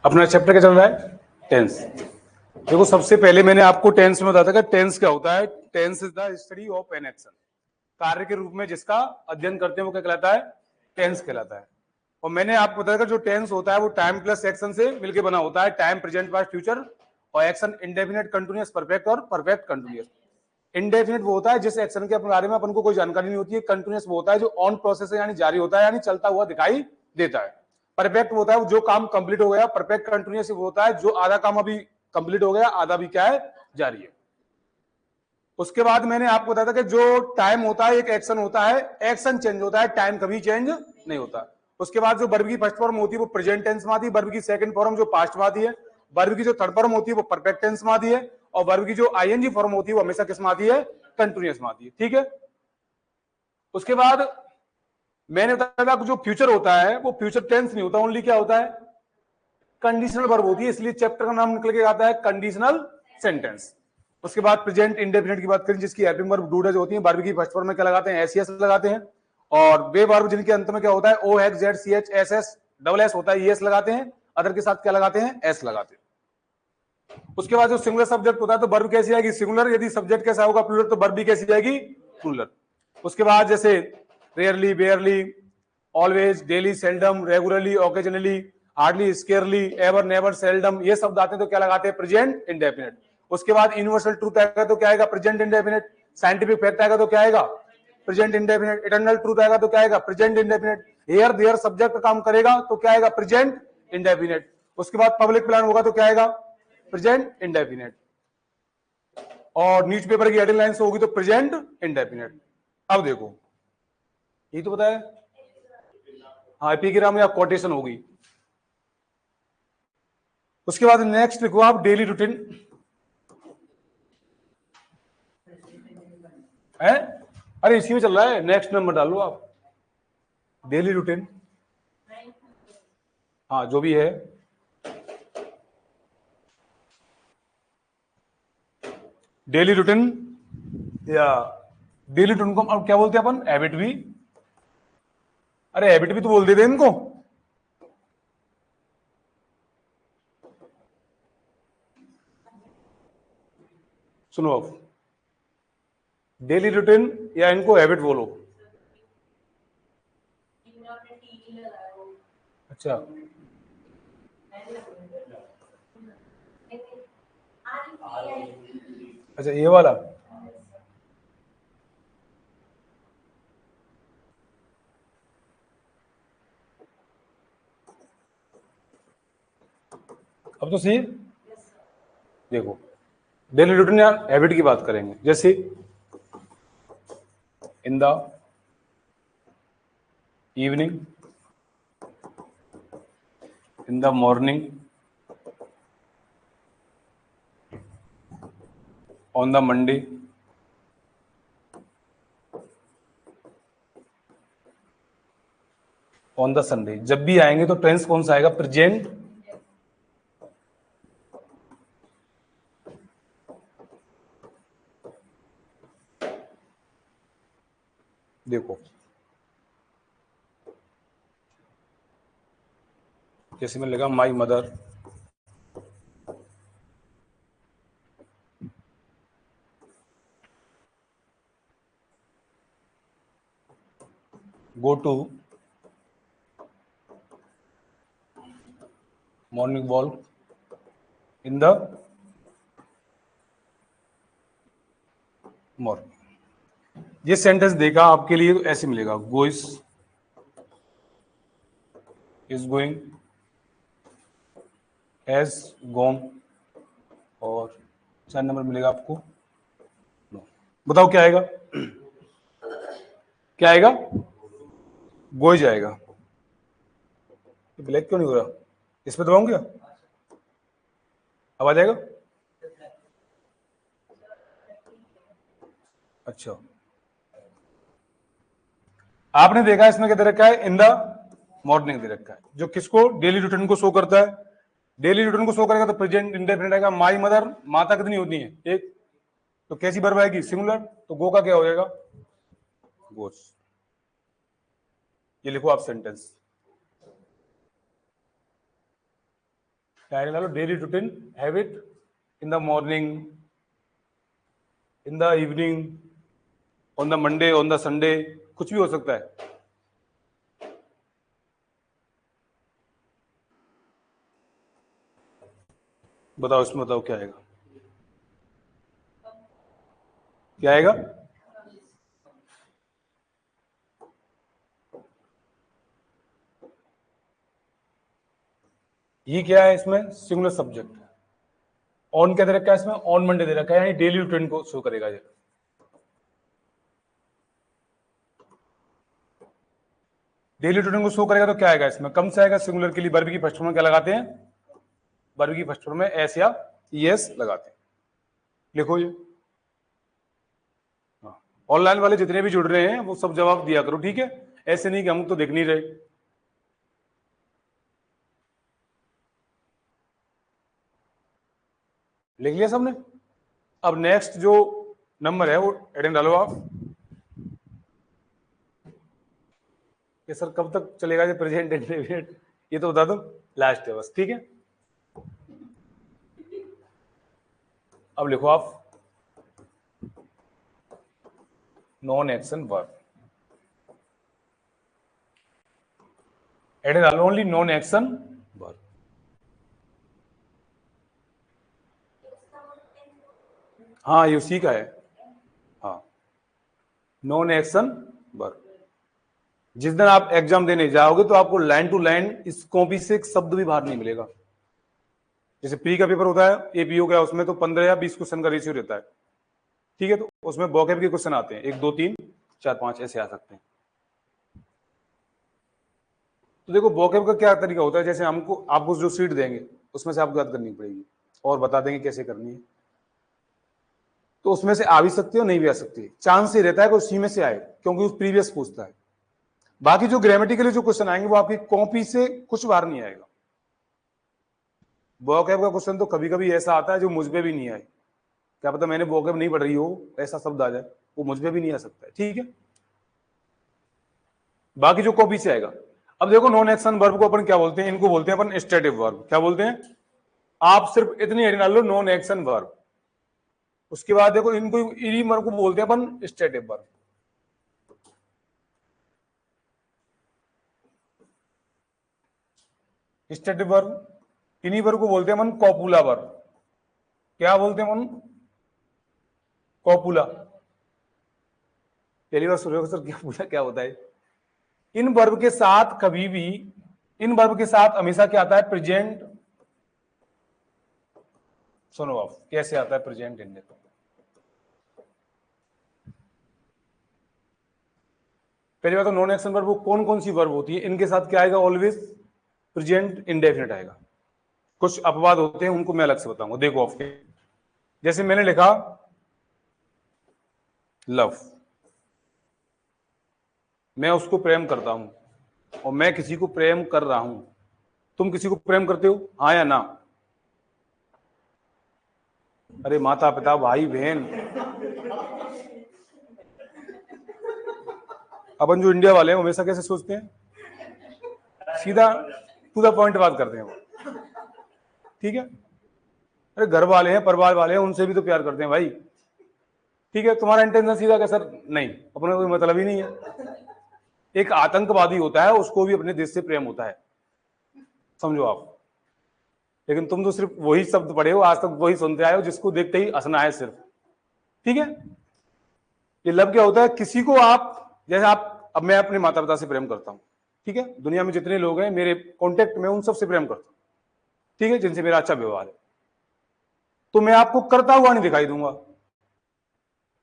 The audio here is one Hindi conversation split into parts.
अपना चैप्टर क्या चल रहा है? टेंस। देखो सबसे पहले मैंने आपको टेंस में बताया था कि टेंस क्या होता है। Tense is the study of an action. कार्य के रूप में जिसका अध्ययन करते हैं वो क्या कहलाता है? टेंस कहलाता है। और मैंने आपको बताया था जो टेंस होता है वो टाइम प्लस एक्शन से मिलकर बना होता है। टाइम, प्रेजेंट, पास्ट, फ्यूचर और एक्शन इंडेफिनिट, कंटिन्यूअस, परफेक्ट और परफेक्ट कंटिन्यूअस। इंडेफिनिट वो होता है जिस एक्शन के बारे में अपन को कोई जानकारी नहीं होती है। कंटिन्यूअस वो होता है जो ऑन प्रोसेस है यानी जारी होता है यानी चलता हुआ दिखाई देता है। परफेक्ट वो होता है जो काम कंप्लीट हो गया। परफेक्ट कंटिन्यूअस वो होता है जो आधा काम अभी कंप्लीट हो गया, आधा भी क्या है? जारी है। उसके बाद मैंने आपको बताया था कि जो टाइम होता है एक एक्शन होता है, एक्शन चेंज होता है, टाइम कभी चेंज नहीं होता। उसके बाद जो वर्ब की फर्स्ट फॉर्म होती है वो प्रेजेंट टेंस में आती है। वर्ब की सेकंड फॉर्म जो पास्ट में आती है। वर्ब की जो थर्ड फॉर्म होती है वो परफेक्ट टेंस में आती है। और वर्ब की जो आईएनजी फॉर्म होती है वो हमेशा किस में आती है? कंटिन्यूअस में आती है। ठीक है। उसके बाद मैंने बताया था जो फ्यूचर होता है वो फ्यूचर टेंस नहीं होता, ओनली क्या होता है? कंडीशनल वर्ब होती है। इसलिए चैप्टर का नाम निकल के आता है कंडीशनल सेंटेंस। उसके बाद प्रेजेंट इंडेफिनिट की बात करें जिसकी हेल्पिंग वर्ब डू डज होती है। वर्ब की फर्स्ट फॉर्म में क्या लगाते हैं? एस लगाते हैं। और वे वर्ब जिनके अंत में क्या होता है? O X Z C H S S double S होता है, एस लगाते हैं। अदर के साथ क्या लगाते हैं? एस लगाते हैं। उसके बाद जो सिंगुलर सब्जेक्ट होता है तो वर्ब कैसी आएगी? सिंगुलर। यदि सब्जेक्ट कैसा होगा? प्लूरल, तो वर्ब भी कैसी आएगी? प्लूरल। उसके बाद जैसे rarely, barely, always, daily, seldom, regularly, occasionally, hardly, scarcely, ever, never, seldom, ये शब्द आते हैं तो क्या लगाते हैं? Present indefinite. उसके बाद यूनिवर्सल ट्रूथ आएगा तो क्या आएगा? Present indefinite. साइंटिफिक फैक्ट आएगा तो क्या आएगा? Present indefinite. इटर्नल ट्रूथ आएगा तो क्या आएगा? Present indefinite. Here there subject काम करेगा तो क्या आएगा? Present indefinite. उसके बाद पब्लिक प्लान होगा तो क्या आएगा? Present indefinite. और न्यूज़पेपर की हेडलाइंस होगी तो प्रेजेंट इंडेफिनिट। अब देखो ये तो बताया। हाँ, एपिग्राम या कोटेशन होगी। उसके बाद नेक्स्ट लिखो आप डेली रूटीन है। अरे इसी में चल रहा है, नेक्स्ट नंबर डालो आप। डेली रूटीन, हाँ जो भी है। डेली रूटीन या डेली रूटीन को अब क्या बोलते हैं अपन? हैबिट भी। अरे हैबिट भी तो बोल देते हैं इनको। सुनो अब, डेली रूटीन या इनको हैबिट बोलो। अच्छा, अच्छा ये वाला। अब तो सही है। देखो डेली रूटीन या हैबिट की बात करेंगे। जैसे in the evening, in the morning, on the Monday, on the Sunday. जब भी आएंगे तो टेंस कौन सा आएगा? प्रेजेंट। देखो जैसे में लगा my mother, go to morning walk in the morning. ये सेंटेंस देखा आपके लिए तो ऐसे मिलेगा, goes, is going, has gone, और 4 नंबर मिलेगा आपको no। बताओ क्या आएगा? क्या आएगा? गोइज आएगा। ब्लैक क्यों नहीं हो रहा? इस पे दबाऊं क्या? अब आ जाएगा? अच्छा, आपने देखा इसमें क्या दे रखा है? इन द मॉर्निंग दे रखा है, जो किसको? डेली रूटीन को शो करता है। डेली रूटीन को शो करेगा तो प्रेजेंट इंडेफिनिट आएगा। माई मदर, माता कितनी होती है? एक। तो कैसी वर्ब आएगी? सिंगुलर। तो गो का क्या हो जाएगा? गोस। ये लिखो आप सेंटेंस। डायरेक्ट डालो, daily routine habit in the morning, in the evening, on the Monday, on the Sunday, कुछ भी हो सकता है। बताओ इसमें, बताओ क्या आएगा, क्या आएगा? ये क्या है इसमें? Singular subject. ऑन क्या दे रखा है इसमें? ऑन मंडे दे रखा है, यानी डेली रूटीन को शो करेगा ये। डेली रूटीन को शो करेगा तो क्या आएगा इसमें? कम से आएगा। सिंगुलर के लिए वर्ब की फर्स्ट फॉर्म में क्या लगाते हैं? वर्ब की फर्स्ट फॉर्म में एस या ईएस लगाते हैं। लिखो ये। ऑनलाइन वाले जितने भी जुड़ रहे हैं वो सब जवाब दिया करो, ठीक है? ऐसे नहीं कि हम तो देख नहीं रहे। लिख लिया सबने? अब नेक्स्ट जो नंबर है वो एडिंग डालो आप। ये सर कब तक चलेगा ये प्रेजेंट इंडेफिनिट? ये तो बता दो, लास्ट है बस, ठीक है? अब लिखो आप नॉन एक्शन वर्ब। एडिंग डालो ओनली नॉन एक्शन वर्ब। हाँ ये उसी का है। हाँ, नॉन एक्शन वर्ब। जिस दिन आप एग्जाम देने जाओगे तो आपको लाइन टू लाइन इस कॉपी से एक शब्द भी बाहर नहीं मिलेगा। जैसे प्री का पेपर होता है, एपीओ का, उसमें तो 15 या 20 क्वेश्चन का रेशियो रहता है, ठीक है? तो उसमें वोकैब के क्वेश्चन आते हैं, 1 2 3 4 5 ऐसे आ सकते हैं। तो देखो वोकैब का क्या तरीका होता है, जैसे हमको आपको जो सीट देंगे उसमें से आपको याद करनी पड़ेगी और बता देंगे कैसे करनी है। तो उसमें से आ भी सकती है और नहीं भी आ सकती है। चांस ही रहता है कि उसी में से आए, क्योंकि उस प्रीवियस पूछता है। बाकी जो ग्रामेटिकली जो क्वेश्चन आएंगे वो आपकी कॉपी से कुछ बाहर नहीं आएगा। वोकैब का क्वेश्चन तो कभी कभी ऐसा आता है जो मुझ पे भी नहीं आए। क्या पता मैंने वोकैब नहीं पढ़ रही हो, ऐसा शब्द आ जाए, वो मुझ पे भी नहीं आ सकता है, ठीक है? बाकी जो कॉपी से आएगा। अब देखो नॉन एक्शन वर्ब को अपन क्या बोलते हैं? इनको बोलते हैं अपन स्टेटिव वर्ब। क्या बोलते हैं? आप सिर्फ इतनी हेडिंग डाल लो, नॉन एक्शन वर्ब। उसके बाद देखो इनको इरी वर्ब को बोलते हैं अपन स्टेटिव वर्ब। स्टेटिव वर्ब, इन्हीं वर्ब को बोलते हैं अपन कॉपुला वर्ब। क्या बोलते हैं अपन? कॉपुला। पहली बार सुन रहे हो सर, क्या पूछा, क्या होता है? इन वर्ब के साथ कभी भी, इन वर्ब के साथ हमेशा क्या आता है? प्रेजेंट। सुनो आप कैसे आता है प्रेजेंट इंडेफिनिट। पहली बात तो नॉन एक्शन वर्ब कौन कौन सी वर्ब होती है? इनके साथ क्या आएगा? ऑलवेज प्रेजेंट इंडेफिनिट आएगा। कुछ अपवाद होते हैं, उनको मैं अलग से बताऊंगा। देखो आपके, जैसे मैंने लिखा लव, मैं उसको प्रेम करता हूं और मैं किसी को प्रेम कर रहा हूं। तुम किसी को प्रेम करते हो, हाँ या ना? अरे माता पिता भाई बहन, अपन जो इंडिया वाले हैं हमेशा कैसे सोचते हैं? सीधा टू द पॉइंट बात करते हैं वो, ठीक है? अरे घर वाले हैं, परिवार वाले हैं, उनसे भी तो प्यार करते हैं भाई, ठीक है? तुम्हारा इंटेंशन सीधा क्या सर? नहीं, अपने कोई मतलब ही नहीं है। एक आतंकवादी होता है, उसको भी अपने देश से प्रेम होता है, समझो आप। लेकिन तुम तो सिर्फ वही शब्द पढ़े हो, आज तक वही सुनते आए हो जिसको देखते ही हंसना है सिर्फ, ठीक है? ये लव क्या होता है? किसी को आप, जैसे आप, अब मैं अपने माता पिता से प्रेम करता हूं, ठीक है? दुनिया में जितने लोग हैं मेरे कॉन्टेक्ट में, उन सबसे प्रेम करता हूं, ठीक है, जिनसे मेरा अच्छा व्यवहार है। तो मैं आपको करता हुआ नहीं दिखाई दूंगा।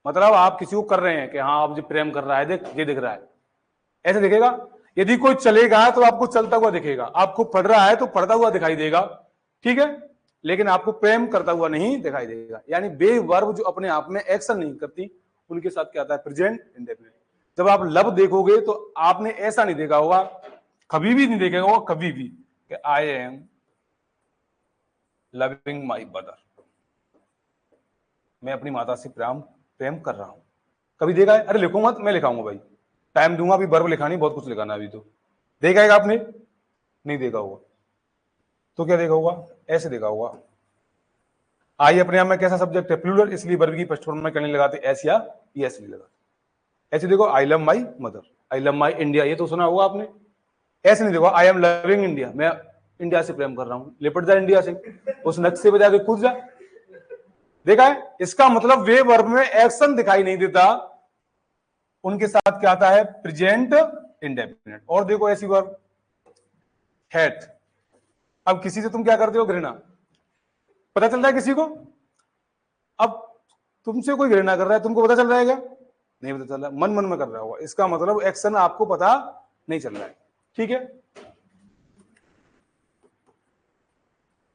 मतलब आप किसी को कर रहे हैं कि हाँ आप जो प्रेम कर रहा है, देख ये दिख रहा है, ऐसे दिखेगा। यदि कोई चलेगा तो आपको चलता हुआ दिखेगा, आपको पढ़ रहा है तो पढ़ता हुआ दिखाई देगा, ठीक है? लेकिन आपको प्रेम करता हुआ नहीं दिखाई देगा। यानी बे वर्ब जो अपने आप में एक्शन नहीं करती, उनके साथ क्या आता है? Present indefinite. जब आप लव देखोगे तो आपने ऐसा नहीं देखा होगा, कभी भी नहीं देखा होगा, कभी भी, कि I am loving my mother, मैं अपनी माता से प्रेम कर रहा हूं। कभी देखा है? अरे लिखो मत, मैं लिखाऊंगा भाई, टाइम दूंगा, अभी वर्ब लिखानी, बहुत कुछ लिखाना अभी तो। देखा है आपने? नहीं देखा होगा। तो क्या देखा होगा? ऐसे देखा होगा। आई अपने आप में कैसा सब्जेक्ट है, प्लूरल, इसलिए वर्ब की फर्स्ट फॉर्म में क्या नहीं लगाते, एस या एस नहीं लगाते। ऐसे देखो, I love my mother, I love my India, ये तो सुना होगा आपने। ऐसे नहीं देखो, आई एम लविंग इंडिया, मैं इंडिया से प्रेम कर रहा हूं, लिपट जा इंडिया से, उस नक्शे पे जाके कूद जा। देखा है, इसका मतलब वे वर्ब में एक्शन दिखाई नहीं देता, उनके साथ क्या आता है, प्रेजेंट इंडेफिनिट। और देखो ऐसी वर्ब हेट, अब किसी से तुम क्या करते हो, घृणा, पता चलता है किसी को, अब तुमसे कोई घृणा कर रहा है, तुमको पता चल रहा है क्या, नहीं पता चल रहा, मन मन में कर रहा होगा, इसका मतलब एक्शन आपको पता नहीं चल रहा है। ठीक है,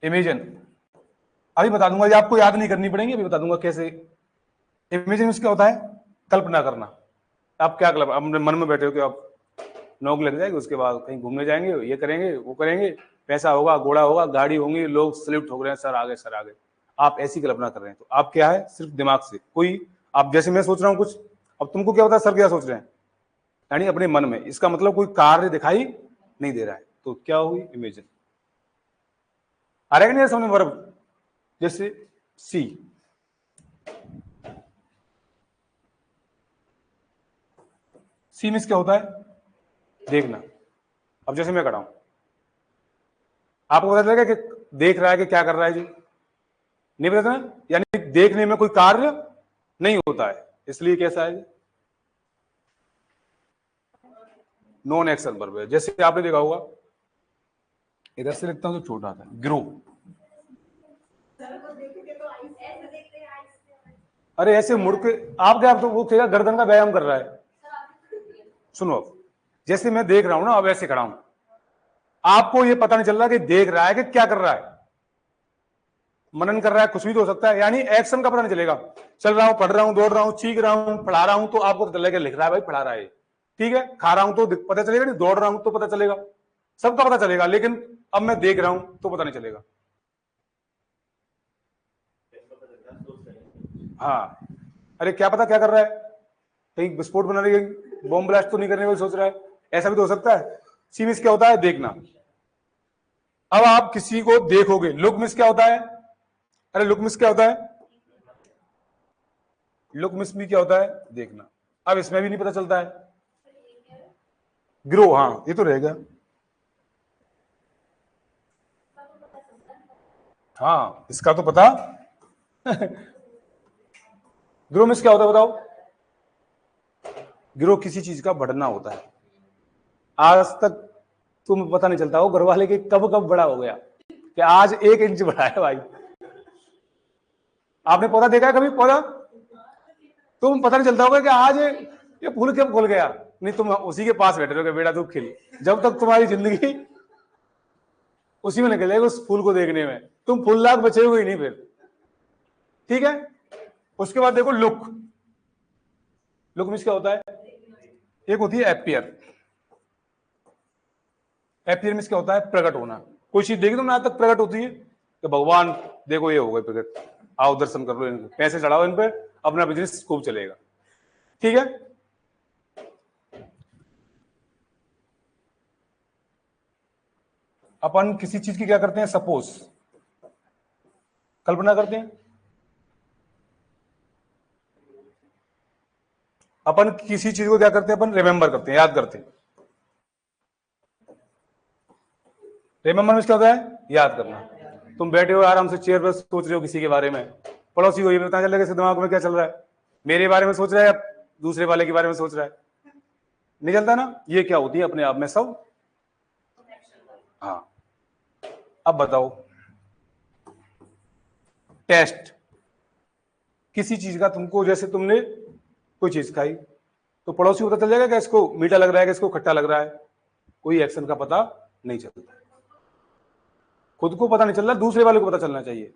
इमेजिन, अभी बता दूंगा, ये आपको याद नहीं करनी पड़ेगी, अभी बता दूंगा कैसे। इमेजिन क्या होता है, कल्पना करना। आप क्या कल्पना, अपने मन में बैठे हो कि आप नौकरी लग जाएगी, उसके बाद कहीं घूमने जाएंगे, ये करेंगे वो करेंगे, पैसा होगा, घोड़ा होगा, गाड़ी होंगी, लोग सल्यूट ठोक रहे हैं, सर आगे सर आगे, आप ऐसी कल्पना कर रहे हैं। तो आप क्या है, सिर्फ दिमाग से कोई, आप जैसे मैं सोच रहा हूं कुछ, अब तुमको क्या पता सर क्या सोच रहे हैं, यानी अपने मन में, इसका मतलब कोई कार्य दिखाई नहीं दे रहा है, तो क्या होगी, इमेजिन। आ रहा है नहीं समझ वर्ब, जैसे सी, सी मीन्स क्या होता है, देखना। अब जैसे मैं खड़ा हूं, आपको पता चलेगा कि देख रहा है कि क्या कर रहा है जी, नहीं पता चला, यानी देखने में कोई कार्य नहीं होता है, इसलिए कैसा है, नॉन एक्शन वर्ब है। जैसे आपने देखा होगा, इधर से लिखता हूं तो छोटा आता है, ग्रो, अरे ऐसे मुड़ के, आप क्या, तो वो क्या गर्दन का व्यायाम कर रहा है। सुनो, जैसे मैं देख रहा हूं ना, अब ऐसे खड़ा हूं, आपको ये पता नहीं चल रहा कि देख रहा है कि क्या कर रहा है, मनन कर रहा है, कुछ भी तो हो सकता है, यानी एक्शन का पता नहीं चलेगा। चल रहा हूं, पढ़ रहा हूं, दौड़ रहा हूं, चीख रहा हूं, पढ़ा रहा हूं, तो आपको पता चलेगा लिख रहा है भाई, पढ़ा रहा है, ठीक है, खा रहा हूं तो पता चलेगा, नहीं दौड़ रहा हूं तो पता चलेगा, सबका पता चलेगा, लेकिन अब मैं देख रहा हूं तो पता नहीं चलेगा। हाँ, अरे क्या पता क्या कर रहा है, कहीं विस्फोट बना रही है, बॉम्ब ब्लास्ट तो नहीं करने वाली सोच रहा है, ऐसा भी तो हो सकता है। सी मिस क्या होता है, देखना। अब आप किसी को देखोगे, लुक मिस क्या होता है, अरे लुक मिस क्या होता है, लुक मिस भी क्या होता है, देखना। अब इसमें भी नहीं पता चलता है, ग्रो, हाँ ये तो रहेगा, हाँ इसका तो पता ग्रो मिस क्या होता है बताओ, ग्रो किसी चीज का बढ़ना होता है। आज तक तुम्हें पता नहीं चलता हो घर वाले के कब कब बड़ा हो गया, कि आज 1 इंच बढ़ा है भाई। आपने पौधा देखा है कभी, पौधा तुम पता नहीं चलता होगा कि आज ये फूल कब खुल गया, नहीं तुम उसी के पास बैठे रहोगे, बेटा तू खिल, जब तक तुम्हारी जिंदगी उसी में निकल जाएगी, उस फूल को देखने में, तुम फूल लाख बचेगे ही नहीं फिर। ठीक है, उसके बाद देखो लुक, लुक मींस क्या होता है, एक होती है एपियर, एपियर मींस क्या होता है, प्रकट होना। कोई चीज देखी तुमने आज तक प्रकट होती है, कि भगवान देखो ये हो गए प्रकट, आओ दर्शन कर लो इनको, पैसे चढ़ाओ इन पे, अपना बिजनेस खूब चलेगा। ठीक है, अपन किसी चीज की क्या करते हैं, सपोज, कल्पना करते हैं, अपन किसी चीज को क्या करते हैं, अपन रिमेंबर करते हैं, याद करते हैं। रिमेंबर में क्या होता है, याद करना। तुम बैठे हो आराम से चेयर पर, सोच रहे हो किसी के बारे में, पड़ोसी को ये पता चल रहा है कि दिमाग में क्या चल रहा है, मेरे बारे में सोच रहा है या दूसरे वाले के बारे में सोच रहा है, नहीं चलता ना, ये क्या होती है अपने आप में सब। हाँ, अब बताओ, टेस्ट, किसी चीज का तुमको, जैसे तुमने कोई चीज खाई, तो पड़ोसी को पता चल जाएगा कि इसको मीठा लग रहा है कि इसको खट्टा लग रहा है, कोई एक्शन का पता नहीं चलता, खुद को पता नहीं चल रहा, दूसरे वाले को पता चलना चाहिए।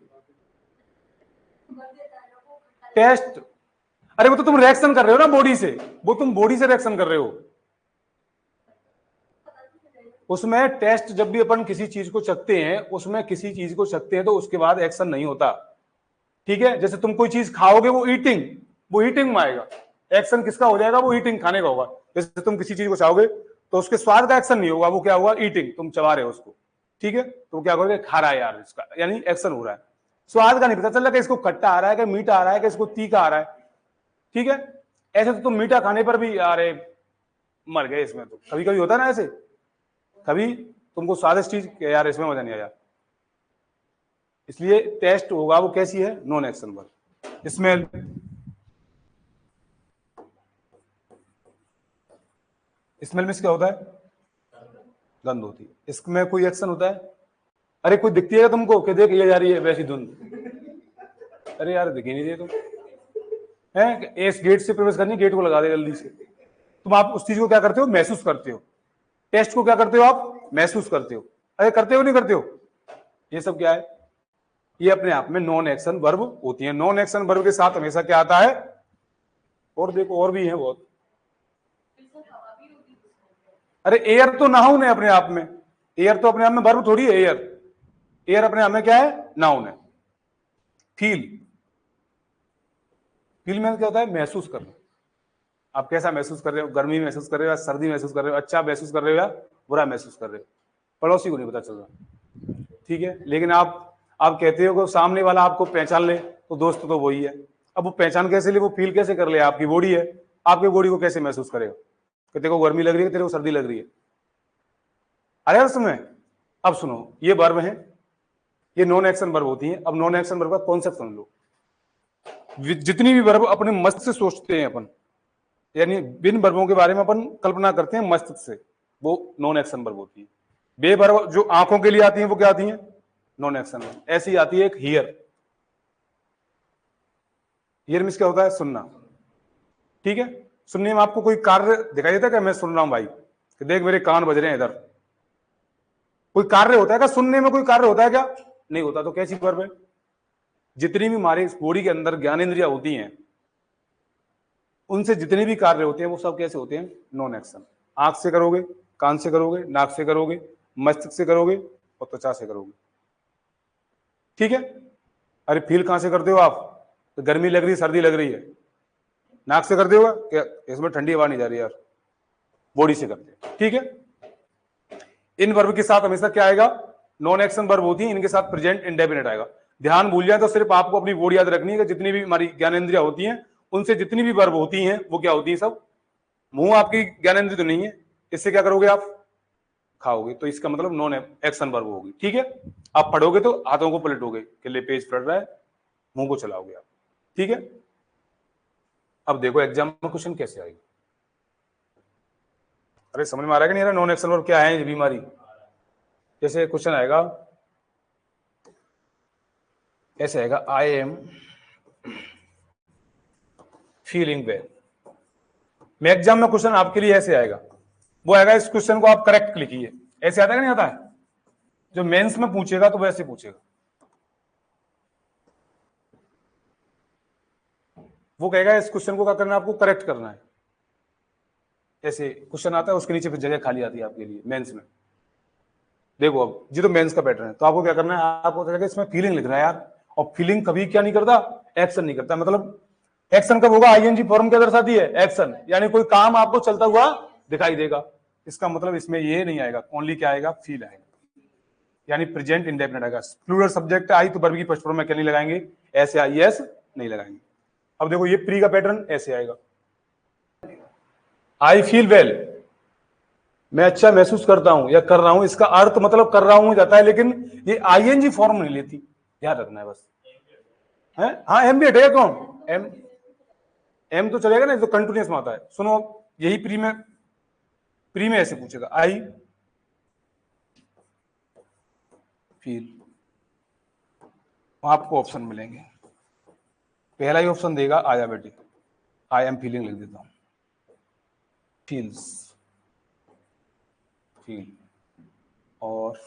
टेस्ट, अरे वो तो तुम रिएक्शन कर रहे हो ना बॉडी से, वो तुम बॉडी से रिएक्शन कर रहे हो, उसमें टेस्ट, जब भी अपन किसी चीज को चखते हैं, उसमें किसी चीज को चखते हैं तो उसके बाद एक्शन नहीं होता। ठीक है, जैसे तुम कोई चीज खाओगे, वो ईटिंग, वो ईटिंग में आएगा, एक्शन किसका हो जाएगा, वो ईटिंग, खाने का होगा। जैसे तुम किसी चीज को चाहोगे तो उसके स्वाद का एक्शन नहीं होगा, वो क्या होगा, ईटिंग, तुम चबा रहे हो उसको। ठीक है, तो क्या करोगे, खा रहा है यार इसका, यानी एक्शन हो रहा है। स्वाद का नहीं पता चल रहा कि इसको खट्टा आ रहा है कि मीठा आ रहा है कि इसको तीखा आ रहा है। ठीक है, ऐसे तो तुम मीठा खाने पर भी अरे मर गए इसमें, तो कभी कभी होता है ना ऐसे, कभी तुमको स्वादिष्ट चीज यार इसमें मजा नहीं आया, इसलिए टेस्ट होगा वो कैसी है, non action verb. Smell, smell में क्या होता है, गंध होती है, इसमें कोई एक्शन होता है, अरे कोई दिखती है तुमको कि देख ये जा रही है वैसी धुंध, अरे यार दिखी नहीं दे तुम है, इस गेट से प्रवेश करनी, गेट को लगा दे जल्दी से, तुम आप उस चीज को क्या करते हो, महसूस करते हो, टेस्ट को क्या करते हो आप, महसूस करते हो, अरे करते हो नहीं करते हो, ये सब क्या है, ये अपने आप में नॉन एक्शन वर्ब होती है। नॉन एक्शन वर्ब के साथ हमेशा क्या आता है, और देखो और भी है बहुत, अरे एयर तो नाउन है अपने आप में, एयर तो अपने आप में वर्ब थोड़ी है, एयर, एयर अपने आप में क्या है, नाउन है। फील, फील में क्या होता है, महसूस करना, आप कैसा महसूस कर रहे हो, गर्मी महसूस कर रहे हो या सर्दी महसूस कर रहे हो, अच्छा महसूस कर रहे हो या बुरा महसूस कर रहे हो, पड़ोसी को नहीं पता चल रहा, ठीक है, लेकिन आप कहते हो कि सामने वाला आपको पहचान ले, तो दोस्त तो वही है, अब वो पहचान कैसे ले, वो फील कैसे कर ले, आपकी बॉडी है, आपकी बॉडी को कैसे महसूस करेगा कि तेरे को गर्मी लग रही है, तेरे को सर्दी लग रही है, अरे समय, अब सुनो, ये वर्ब है, ये नॉन एक्शन वर्ब होती है। अब नॉन एक्शन वर्ब का कॉन्सेप्ट समझ लो, जितनी भी वर्ब अपने मस्तिष्क से सोचते हैं अपन, यानी बिन वर्बों के बारे में अपन कल्पना करते हैं मस्तिष्क से, वो नॉन एक्शन वर्ब होती है। बे वर्ब जो आंखों के लिए आती हैं वो क्या आती हैं, नॉन एक्शन वर्ब। ऐसी आती है एक हियर, हियर मींस क्या होता है, सुनना, ठीक है, सुनने में आपको कोई कार्य दिखाई देता है क्या, मैं सुन रहा हूं भाई, कि देख मेरे कान बज रहे हैं इधर, कोई कार्य होता है क्या सुनने में, कोई कार्य होता है क्या, नहीं होता, तो कैसी वर्ब है, जितनी भी हमारे बॉडी के अंदर ज्ञानेंद्रियां होती हैं, उनसे जितने भी कार्य होते हैं वो सब कैसे होते हैं, नॉन एक्शन। आंख से करोगे, कान से करोगे, नाक से करोगे, मस्तिष्क से करोगे और त्वचा से करोगे, ठीक है। अरे फील कहां से करते हो आप, तो गर्मी लग रही है, सर्दी लग रही है, नाक से करते हो क्या, इसमें ठंडी हवा नहीं जा रही यार, बॉडी से करते हैं, ठीक है। इन वर्ब के साथ हमेशा क्या आएगा, नॉन एक्शन वर्ब होती है, इनके साथ प्रेजेंट इंडेफिनिट आएगा। ध्यान भूल जाए तो सिर्फ आपको अपनी बॉडी याद रखनी है कि जितनी भी हमारी ज्ञानेंद्रियां होती हैं, उनसे जितनी भी वर्ब होती हैं वो क्या होती है, सब, मुंह आपकी ज्ञानेंद्रिय तो नहीं है, इससे क्या करोगे आप, खाओगे, तो इसका मतलब नॉन एक्शन वर्ब होगी, ठीक है। आप पढ़ोगे तो हाथों को पलटोगे कि ले पेज पढ़ रहा है, मुंह को चलाओगे आप, ठीक है। अब देखो एग्जाम में क्वेश्चन कैसे आएगा, अरे समझ में आ रहा है कि नहीं आ रहा, नॉन एक्शन वर्ब क्या है, ये बीमारी, जैसे क्वेश्चन आएगा ऐसे आएगा, आई एम फीलिंग वेल, मैं एग्जाम में क्वेश्चन आपके लिए ऐसे आएगा, वो आएगा इस क्वेश्चन को आप करेक्ट लिखिए, ऐसे आता है कि नहीं आता है, जो मेंस में पूछेगा तो वैसे पूछेगा, वो कहेगा इस क्वेश्चन को क्या करना है, आपको करेक्ट करना है, ऐसे क्वेश्चन आता है, उसके नीचे फिर जगह खाली आती है आपके लिए मेंस में। देखो अब जी तो मेंस का पैटर्न है, तो आपको क्या करना है, आपको कहेगा इसमें फीलिंग लिख रहा है यार, और फीलिंग कभी क्या नहीं करता, एक्शन नहीं करता, मतलब एक्शन कब होगा, आईएनजी फॉर्म क्या दर्शाती है, एक्शन, यानी कोई काम आपको चलता हुआ दिखाई देगा, इसका मतलब इसमें ये नहीं आएगा, ओनली क्या आएगा, फील आएगा, यानी प्रेजेंट इंडेफिनिट आएगा। प्लूरल सब्जेक्ट आई तो वर्ब की फर्स्ट फॉर्म में क्या नहीं लगाएंगे, ऐसे आईएस नहीं लगाएंगे। अब देखो ये प्री का पैटर्न ऐसे आएगा, आई फील वेल, मैं अच्छा महसूस करता हूं या कर रहा हूं, इसका अर्थ मतलब कर रहा हूं जाता है, लेकिन ये आईएनजी फॉर्म नहीं लेती, ध्यान रखना है बस, है हाँ, एम भी हटेगा कौन, एम, एम तो चलेगा ना, तो कंटिन्यूस में आता है, सुनो यही प्री में ऐसे पूछेगा, आई फील, आपको ऑप्शन मिलेंगे, पहला ही ऑप्शन देगा आया बेटी, आई एम फीलिंग लिख देता हूं, फील्स, फील, और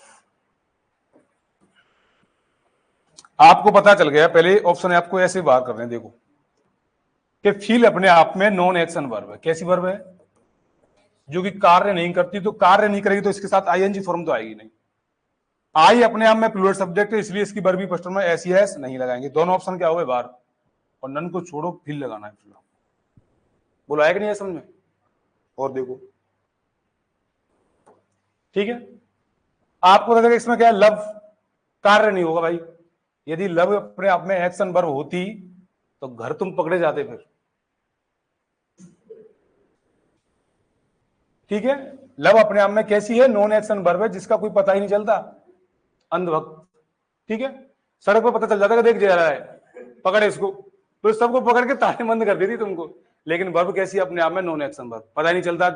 आपको पता चल गया, पहले ऑप्शन आपको ऐसे बाहर कर रहे हैं, देखो कि फील अपने आप में नॉन एक्शन वर्ब है, कैसी वर्ब है, जो कि कार्य नहीं करती, तो कार्य नहीं करेगी तो इसके साथ आईएनजी फॉर्म तो आएगी नहीं, आई अपने आप में प्लूरल सब्जेक्ट है, इसलिए इसकी वर्ब भी फर्स्ट में एस एस नहीं लगाएंगे, दोनों ऑप्शन क्या हुए बाहर, और नन को छोड़ो फील लगाना है, बोला है कि नहीं है समझ में, और देखो ठीक है। आपको लगेगा इसमें क्या है, लव कार्य नहीं होगा भाई। यदि लव अपने आप में एक्शन वर्ब होती तो घर तुम पकड़े जाते फिर। ठीक है, लव अपने आप में कैसी है, नॉन एक्शन वर्ब है जिसका कोई पता ही नहीं चलता, अंधभक्त। ठीक है, सड़क पर पता चल जाता है देख जा रहा है, पकड़े इसको, तो सबको पकड़ के ताले बंद कर देती तुमको। लेकिन वर्ब कैसी है अपने आप में, नॉन एक्शन वर्ब, पता ही नहीं चलता।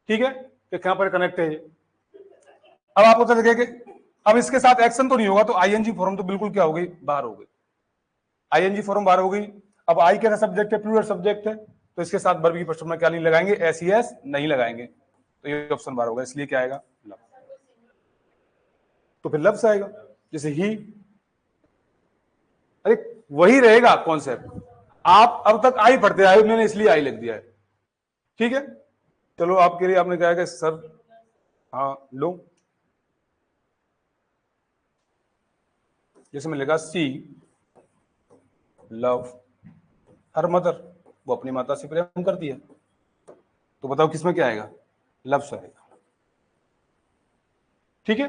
ठीक है, कि कहां पर कनेक्ट है ये। अब आपको पता लगे कि अब इसके साथ एक्शन तो नहीं होगा, तो आईएनजी फॉर्म तो बिल्कुल क्या हो गई, बाहर हो गई। आईएनजी फॉर्म बाहर हो गई। अब आई कैसा सब्जेक्ट है, प्लूरल सब्जेक्ट है, तो इसके साथ वर्ब की फर्स्ट में क्या नहीं लगाएंगे, एस नहीं लगाएंगे, तो ये ऑप्शन बाहर होगा, इसलिए क्या आएगा, लव। तो फिर लव से आएगा, जैसे ही, अरे वही रहेगा कॉन्सेप्ट। आप अब तक आई पढ़ते आए, मैंने इसलिए आई लिख दिया है। ठीक है, चलो आपके लिए आपने कहा कि सर हाँ लो, जैसे मैं लिखा सी लव हर मदर, वो अपनी माता से प्रेम करती है, तो बताओ किसमें क्या आएगा, लव से आएगा। ठीक है,